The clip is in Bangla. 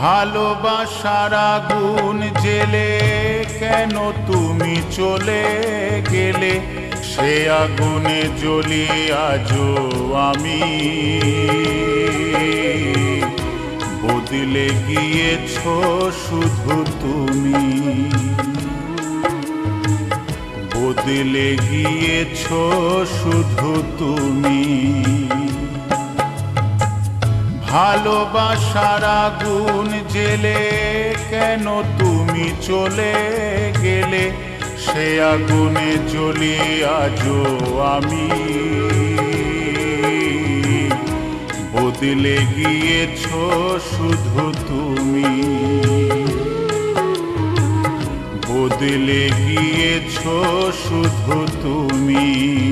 ভালোবাসার আগুন জেলে কেন তুমি চলে গেলে, সে আগুনে জ্বলি আজও আমি। বদলে গিয়েছ শুধু তুমি, বদলে গিয়েছ শুধু তুমি। ভালোবাসার আগুন জেলে কেন তুমি চলে গেলে, সে আগুনে জ্বলি আজও আমি। বদলে গিয়েছ শুধু তুমি, বদলে গিয়েছ শুধু তুমি।